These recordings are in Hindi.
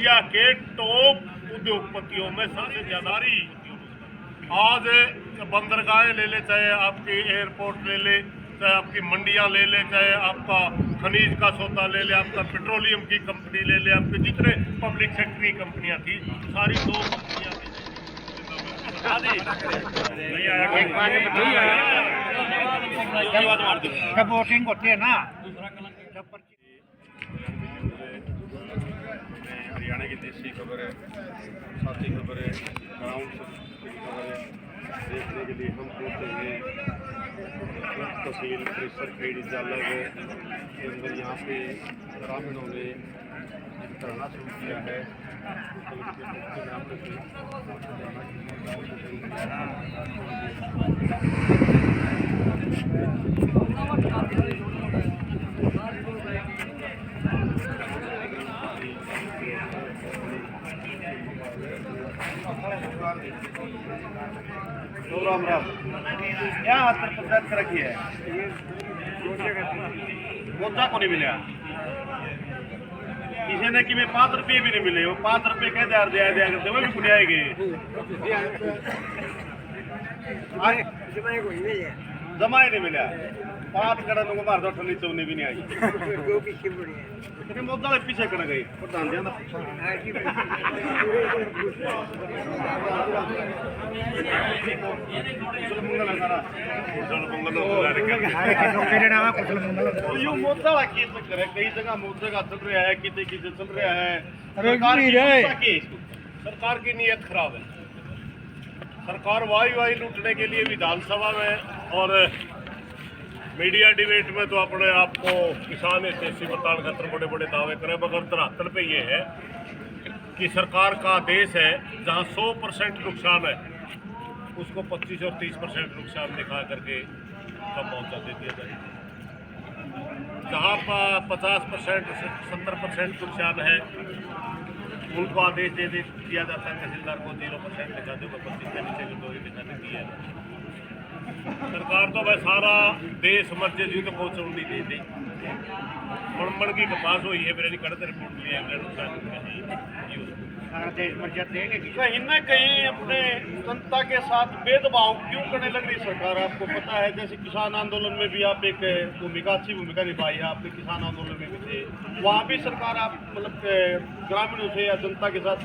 एशिया के टॉप उद्योगपतियों में सबसे ज्यादारी आज बंदरगाहें ले ले, चाहे आपकी एयरपोर्ट ले ले, चाहे आपकी मंडियां ले ले, चाहे आपका खनिज का सौदा ले ले, आपका पेट्रोलियम की कंपनी ले ले, आपके जितने पब्लिक सेक्टर की कंपनियां थी सारी दो कंपनियां वोटिंग होती है ना। हरियाणा की देसी खबर है, साथी खबर है, ग्राउंड की खबर है। देखने के लिए हम पहुंचे हैं तहसील परिसर खेड़ी जालर के अंदर। यहाँ पे ग्रामीणों ने धरना शुरू किया है। राम राम, क्या हाथ पर रखी है? मुद्दा को नहीं मिला किसी ने कि मैं 5 रुपये भी नहीं मिले। वो 5 रुपये कह दिया दिया करते वो भी बुढ़ाएंगे। जमा ही नहीं मिला। 5 कड़न को मार दो ठंडी चौनी भी नहीं आई। मुद्दा पीछे कड़ गई प्रधान जी मुद्दा की चक्कर है। कई जगह मुद्दे का चल रहा है, किसी किसी चल रहा है। सरकार की नीयत खराब है। सरकार वाई लूटने के लिए विधानसभा में और मीडिया डिबेट में तो अपने आप को किसान हितैषी बताने खातर बड़े बड़े दावे करें, मगर धरातल पे ये है कि सरकार का आदेश है जहां 100% नुकसान है उसको 25 और 30% नुकसान दिखा करके कम मुआवजा दे दिया जाए। जहां 50% 70% नुकसान है उनको आदेश दे दिया जाता है तहसीलदार को 0% दिखा दो, 25 के नीचे की 2 ही दिखाने की है। सरकार तो भाई सारा देश मध्य जी तो पहुँच नहीं दे दी। मणमण की कपास हुई है, मेरे कड़ते रिपोर्ट लिया कहीं न कहीं अपने जनता के साथ भेदभाव क्यों करने लग रही सरकार? आपको पता है जैसे किसान आंदोलन में भी आप एक अच्छी भूमिका निभाई है। आपने किसान आंदोलन में भी थे, वहाँ भी सरकार आप मतलब ग्रामीणों से या जनता के साथ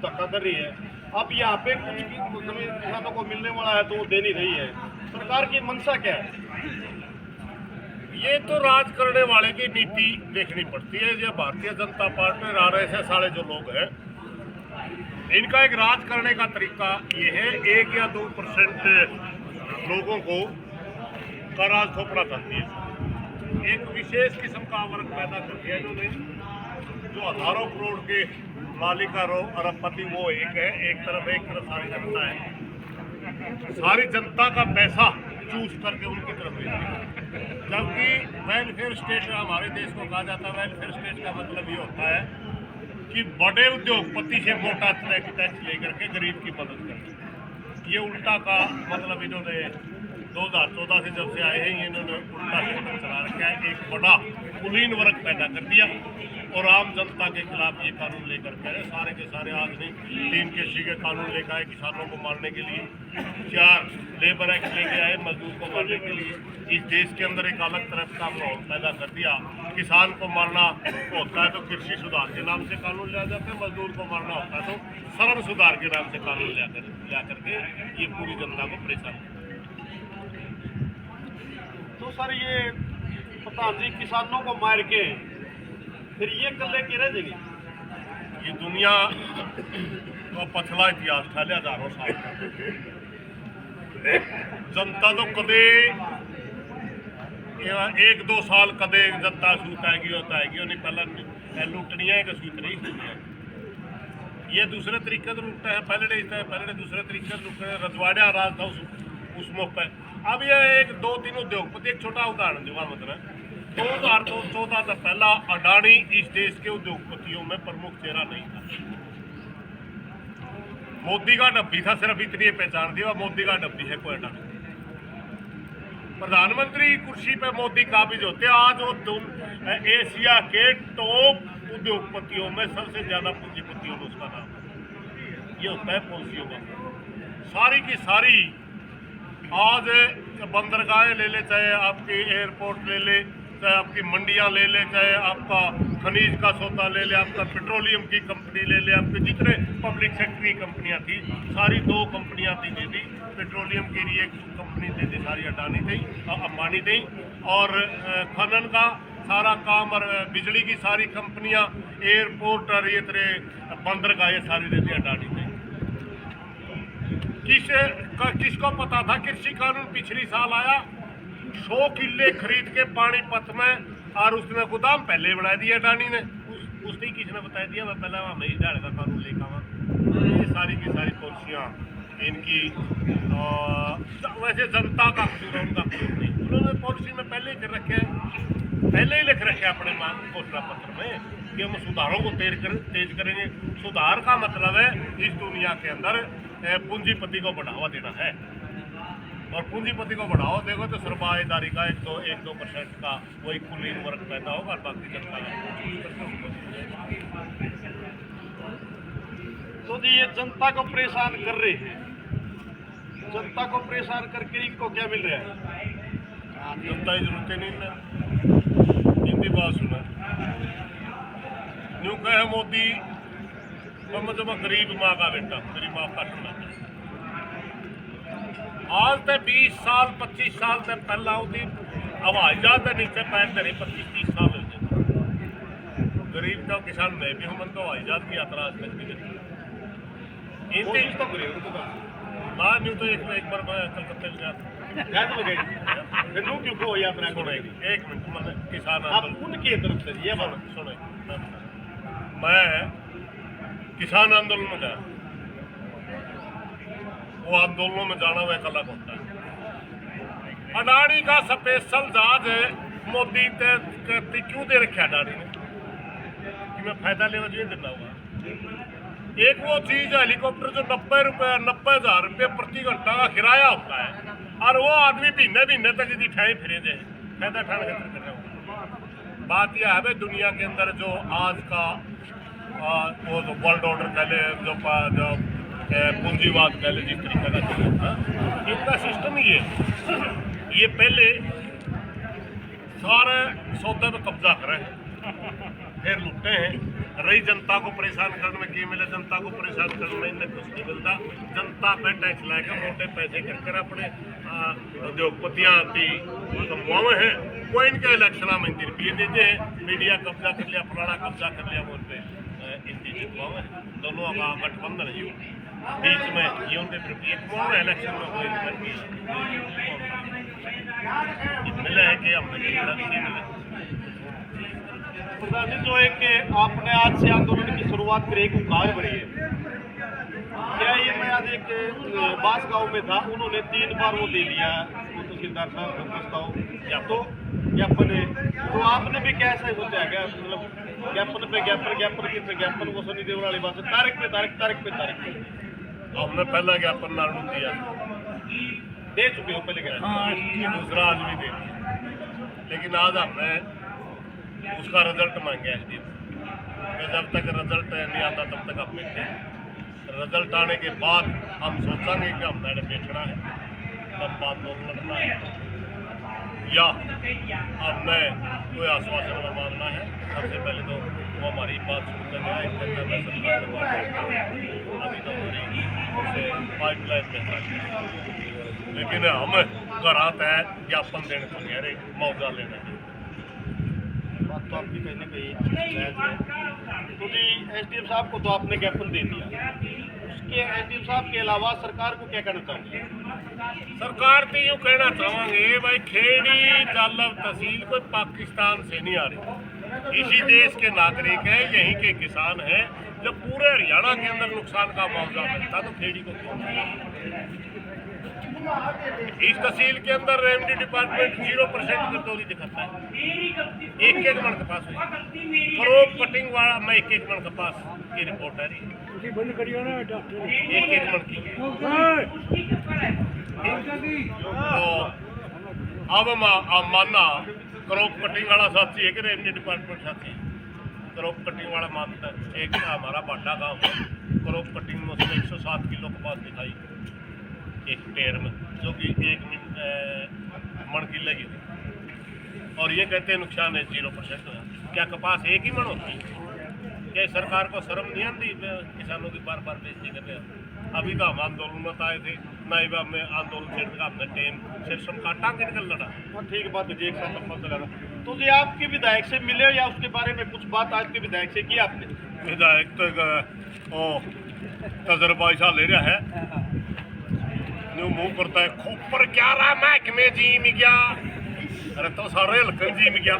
धक्का कर रही है। अब यहाँ पे कुछ जमीन किसानों को मिलने वाला है तो वो दे नहीं रही है। सरकार की मंशा क्या है? ये तो राज करने वाले की नीति देखनी पड़ती है। जो भारतीय जनता पार्टी और RSS वाले जो लोग हैं, इनका एक राज करने का तरीका ये है 1 या 2% लोगों को का राज थोपना चाहती है। एक विशेष किस्म का वर्ग पैदा कर दिया इन्होंने, जो हजारों करोड़ के मालिक और अरबपति वो एक तरफ सारी जनता है। सारी जनता का पैसा चूस करके उनकी तरफ भेजती है। जबकि वेलफेयर स्टेट हमारे देश को कहा जाता है, वेलफेयर स्टेट का मतलब ये होता है कि बड़े उद्योगपति से मोटा टैक्स लेकर के गरीब की मदद करना। ये उल्टा का मतलब इन्होंने 2014 से जब से आए हैं इन्होंने उल्टा सिस्टम चला रखा है। एक बड़ा कुलीन वर्ग पैदा कर दिया और आम जनता के खिलाफ ये कानून लेकर के आए। सारे के सारे आज नहीं 3 केसी के कानून लेकर आए किसानों को मारने के लिए, 4 लेबर एक्ट लेके आए मजदूर को मारने के लिए। इस देश के अंदर एक अलग तरह का माहौल पैदा कर दिया। किसान को मारना होता है तो कृषि सुधार के नाम से कानून लिया जाता है, मजदूर को मारना होता है तो श्रम सुधार के नाम से कानून ला करके ये पूरी जनता को परेशान। तो सर ये प्रधान जी किसानों को मार के फिर ये कल्ले की रह जाएगी? ये दुनिया का पछला इतिहास था, हजारों साल का। जनता तो कदे 1-2 साल कदे जनता सूत आएगी नहीं पहला लुटनी है कि सूत नहीं सुनी। ये दूसरे तरीके से लुटता है, पहले दूसरे तरीके से लुटते हैं। रजवाड़ा राज था उस मौके। अब ये 1-2-3 उद्योगपति, एक छोटा उदाहरण दूंगा। मतलब 2014 से पहला अडानी इस देश के उद्योगपतियों में प्रमुख चेहरा नहीं था। मोदी का डब्बी था, सिर्फ इतनी पहचान दी, मोदी का डब्बी है कोयटा। प्रधानमंत्री कुर्सी पे मोदी काबिज होते। आज वो एशिया के टॉप उद्योगपतियों में सबसे ज्यादा पूंजीपतियों में उसका नाम है। ये होता है पॉलिसियों का। सारी की सारी आज बंदरगाहें ले ले, चाहे आपकी एयरपोर्ट ले ले, चाहे आपकी मंडियां ले ले, चाहे आपका खनिज का सौदा ले ले, आपका पेट्रोलियम की कंपनी ले ले, आपके जितने पब्लिक सेक्टर की कंपनियां थी सारी 2 कंपनियां थी दे दी। पेट्रोलियम की एक कंपनी दे दी सारी अडानी थी, अंबानी थी, और खनन का सारा काम और बिजली की सारी कंपनियां, एयरपोर्ट और ये तरह बंदरगाहें सारी दे दी अडानी थी। किसको पता था कृषि कानून पिछली साल आया 100 किले खरीद के पानीपत में, और उसने गोदाम पहले बना दिया अडानी ने। उसने किसने बता दिया मैं पहले वहाँ मई झाड़ का कानून लेकर आवा। ये सारी की सारी पॉलिसियाँ इनकी वैसे जनता का कसूर है, उनका कसूर नहीं। उन्होंने पॉलिसी में पहले ही कर रखे है, पहले ही लिख रखे अपने घोषणा पत्र में कि हम सुधारों को तेज करेंगे। सुधार का मतलब है इस दुनिया के अंदर पूंजीपति को बढ़ावा देना है, और पूंजीपति को बढ़ावा देगा तो सरमाएदारी का 1-2% का वही कुलीन वर्ग पैदा होगा, और बाकी जनता तो जी ये जनता को परेशान कर रहे हैं, जनता को परेशान करके इनको क्या मिल रहा है? जनता की जरूरत नहीं है। हिंदी बात सुना यूँ कहे मोदी जब गरीब माँ का बेटा, गरीब माँ का टूना। आज तक 20 साल 25 साल से पहला होती हवाई जहाज के नीचे पैर धरे 25-30 साल हो गए। गरीब का किसान मैं भी हूँ, मन तो हवाई जहाज की यात्रा आज तक नहीं की। ना न्यू तो एक बार मैं कलकत्ते में गया था। क्यों को यात्रा सुनेगी 1 मिनट, मतलब किसान आप उनकी तरफ से ये बात सुने। मैं किसान आंदोलन में गया, वो आंदोलनों में जाना हुआ एक अलग होता है। अडानी का स्पेशल जहाज मोदी क्यों दे रखे अडानी ने कि मैं फायदा लेना चाहिए देना होगा। एक वो चीज हेलीकॉप्टर जो 90,000 रुपये प्रति घंटा का किराया होता है, और वो आदमी महीने तक यदि ठहरे फिरे जाए फायदा उठाने करना होगा। बात यह है भाई दुनिया के अंदर जो आज का वो जो वर्ल्ड ऑर्डर कह ले, जो पूंजीवाद कह ले, जिस तरीके का चलता है इनका सिस्टम ये पहले सारे सौदे में कब्जा करें, फिर लुटते हैं। रही जनता को परेशान करने में क्या मिले, जनता को परेशान करने में इन्हें कुछ नहीं मिलता। जनता पे टैक्स लाकर मोटे पैसे कर अपने उद्योगपतियाँ कमवावे हैं, वो इनके इलेक्शन में रुपये देते हैं, मीडिया कब्जा कर लिया, फलाना कब्जा कर लिया, वो पे इनकी जितवावे दोनों का गठबंधन है बीच में, ये उनके रुपये कमावे इलेक्शन में कोई मिले है कि हमने नहीं मिले। प्रधान जी जो एक आपने आज से आंदोलन की शुरुआत करी, एक उकाज बड़ी है क्या? ये मैं आज एक बास गाँव में था, उन्होंने 3 बार वो दे दिया वो तहसीलदार साहब को प्रस्ताव तो ज्ञापन है, तो आपने भी क्या ऐसा सोचा है क्या? मतलब ज्ञापन पे ज्ञापन वो सुनी देने वाली बात है, तारीख पे हमने पहला ज्ञापन नारायण दिया, दे चुके हो पहले क्या? दूसरा आदमी दे दिया, लेकिन आज हमने उसका रिजल्ट मांगे एसडीएम। जब तक रिजल्ट नहीं आता तब तक हम बैठे हैं। रिजल्ट आने के बाद हम सोचेंगे कि हमने बैठना है, तब बात लड़ना है, या हमने कोई आश्वासन मांगना है। सबसे पहले तो वो हमारी बात सुनते हैं, अभी तो हमारी पाइपलाइन में, लेकिन हम घर आते हैं ज्ञापन देने को कह रहे, मुआवजा लेना है। बात तो आपकी कहीं ना कहीं तो जी एसडीएम साहब को तो आपने ज्ञापन दे दिया, उसके एसडीएम साहब के अलावा सरकार को क्या कहना चाहिए? सरकार तो यूँ कहना चाहेंगे भाई खेड़ी जालव तहसील कोई पाकिस्तान से नहीं आ रही, इसी देश के नागरिक हैं, यहीं के किसान हैं। जब पूरे हरियाणा के अंदर नुकसान का मुआवजा मिलता तो खेड़ी को क्यों? इस तहसील के अंदर रेवेन्यू डिपार्टमेंट 0% कटौती दिखाता है। एक मन के पास क्रॉप कटिंग वाला मैं एक मन के पास की रिपोर्ट है एक मन की। तो अब मानना क्रॉप कटिंग वाला साथी है कि रेवेन्यू डिपार्टमेंट साथी है? क्रॉप कटिंग वाला मानता है। एक था हमारा बाटा गांव है, क्रॉप कटिंग में उसमें 107 किलो कपास दिखाई एक पेड़ में, जो कि 1 मन की लगी थी, और ये कहते हैं नुकसान है 0% हुआ। क्या कपास एक ही मन होती है? क्या सरकार को शर्म नहीं आती किसानों की बार बार बेइज्जती कर रहे हैं? अभी तो हम आंदोलन में आए थे, नाइबा में आंदोलन छेड़ने का हमने टेम सिर्फ काटा के निकल लड़ा। हाँ, ठीक बात है जी, एक साथ लंबा चला रहा। तो जी आपके विधायक से मिले या उसके बारे में कुछ बात आज के विधायक से की आपने? विधायक तो तजर्बा ऐसा ले रहा है, न्यू मुंह करता है खूब पर क्या रहा महकमे जी में गया, अरे तो सारे हल्कन जी में गया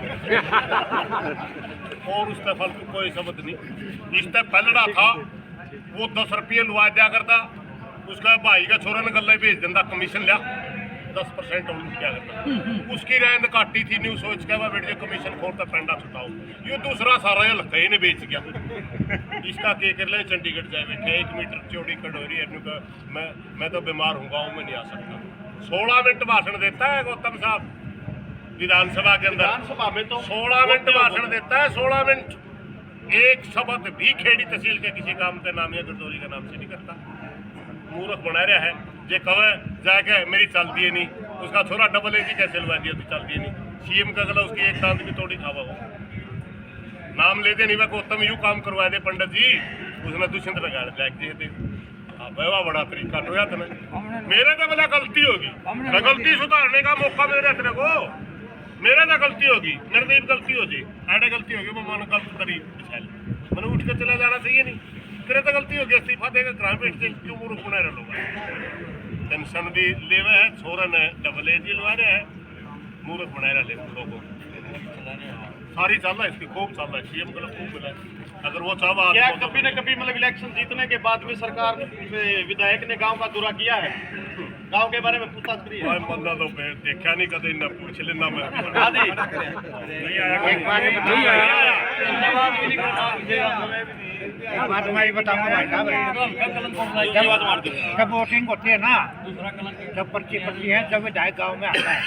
और उसका फालतू कोई शब्द नहीं। इससे पलड़ा था वो 10 रुपये लुआ दिया करता, उसका भाई का छोरा ने गले भेज देता, कमीशन लिया 10% और क्या करता, उसकी रेंद काटी थी न्यू सोच के मैं बैठ कमीशन खोलता पेंडा छुटाओ, ये दूसरा सारा हल्का ही ने बेच गया। इसका के कर ले चंडीगढ़ जाए बैठे 1 मीटर चौड़ी कटोरी है, मैं तो बीमार हूँ, गाँव में नहीं आ सकता। 16 मिनट भाषण देता है गौतम साहब विधानसभा के अंदर, विधानसभा में तो 16 मिनट भाषण देता है, 16 मिनट एक शब्द भी खेड़ी तहसील के किसी काम के नाम या गरदौरी के नाम से नहीं करता। मूर्ख बना रहा है, जे कहे जाके मेरी चलती है नहीं, उसका छोरा डबल एजी कैसे लगा दिया तो चलती है नहीं, सीएम का गला उसकी एक दांत भी तोड़ी खावा हो, नाम लेते नहीं वह गौतम यूँ काम करवा दे पंडित जी, उसने दुष्यंत लगा दिए थे। वह बड़ा तरीका टोया था मेरे तो बोला गलती होगी, गलती सुधारने का मौका मिल रहा तेरे को, मेरे तो गलती होगी, मेरे तो गलती हो जी, आड़े गलती होगी, मैं मन गलत करी मैंने उठ कर चला जाना चाहिए नहीं, तेरे तो गलती होगी, इस्तीफा देगा ग्राम पेट से क्यों मूर्ख बना रहे लोग, पेंशन भी लेवे है, छोरन है डबल एजी लगा रहे हैं, मूर्ख बना रहे लोगों सारी चल रहा है, इसकी खूब चल रहा है, सीएम को खूब मिला है। अगर वो चाहवा क्या कभी न कभी मतलब इलेक्शन जीतने के बाद में सरकार विधायक ने गांव का दौरा किया है, गांव के बारे में पूछताछ करी है? बंदा तो देखा नहीं कदे न पूछ लेना मैं बात मैं बताऊंगा भाई साहब, जब वोटिंग होती है ना, जब पर्ची पड़ती है, जब विधायक गांव में आता है,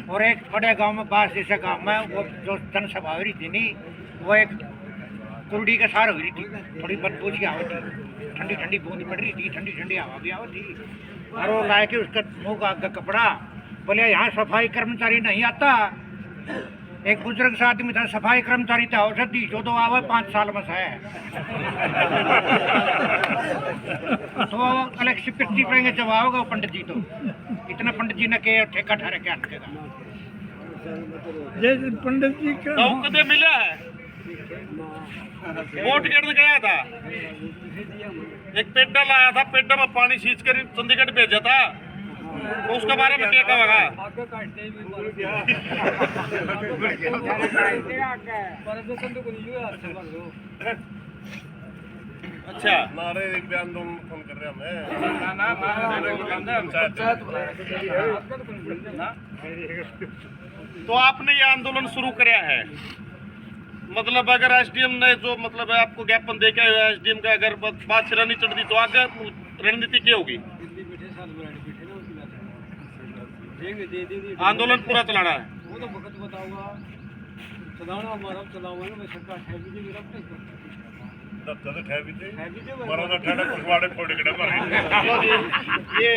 और एक बड़े गांव में बास जैसे गांव में वो जो जनसभा हो रही थी नहीं, वो एक कुरडी के सार हो रही थी, थोड़ी बदबू सी हवा थी, ठंडी ठंडी बूंद पड़ रही थी, ठंडी ठंडी हवा भी आवा थी, और वो लाए के उसका मुँह का कपड़ा, बोले यहाँ सफाई कर्मचारी नहीं आता। एक बुजुर्ग सा आदमी था, सफाई कर्मचारी था औषधि जो तो आवे 5 साल में से तो अलग से पिट्टी पड़ेंगे जब आओगे पंडित जी, तो इतना पंडित जी ने के ठेका ठहरे क्या अटकेगा जैसे पंडित जी का तो कदे मिला है, वोट गिरने गया था, एक पेड्डा लाया था, पेड्डा में पानी सींच कर चंडीगढ़ भेजा था, तो उसके बारे में क्या कहोगा? अच्छा नारे बयान दो फोन कर रहे तो आपने ये आंदोलन शुरू कराया है, मतलब अगर एसडीएम ने जो मतलब है आपको ज्ञापन दे के एसडीएम का अगर बात सिरा नहीं चढ़ती तो आगे रणनीति क्या होगी? आंदोलन पूरा चलाना है, वो तो वक्त बताऊंगा, चलाना हमारा चलाऊंगा मैं सरकार है भी मेरा ये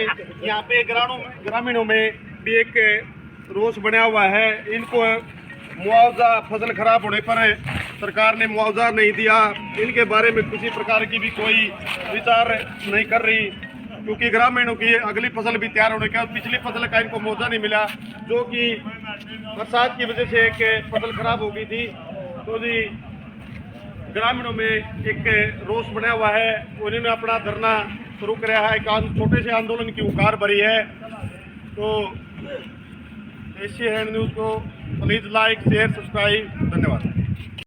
यहाँ पे ग्रामीणों में भी एक रोष बना हुआ है, इनको मुआवजा फसल खराब होने पर सरकार ने मुआवजा नहीं दिया, इनके बारे में किसी प्रकार की भी कोई विचार नहीं कर रही, क्योंकि ग्रामीणों की अगली फसल भी तैयार होने के बाद पिछली फसल का इनको मुआवजा नहीं मिला, जो कि बरसात की वजह से एक फसल खराब हो गई थी। तो जी ग्रामीणों में एक रोष बना हुआ है, उन्होंने अपना धरना शुरू कराया है, एक छोटे से आंदोलन की उकार भरी है। तो एशिया हैंड न्यूज़ को प्लीज़ लाइक शेयर सब्सक्राइब, धन्यवाद।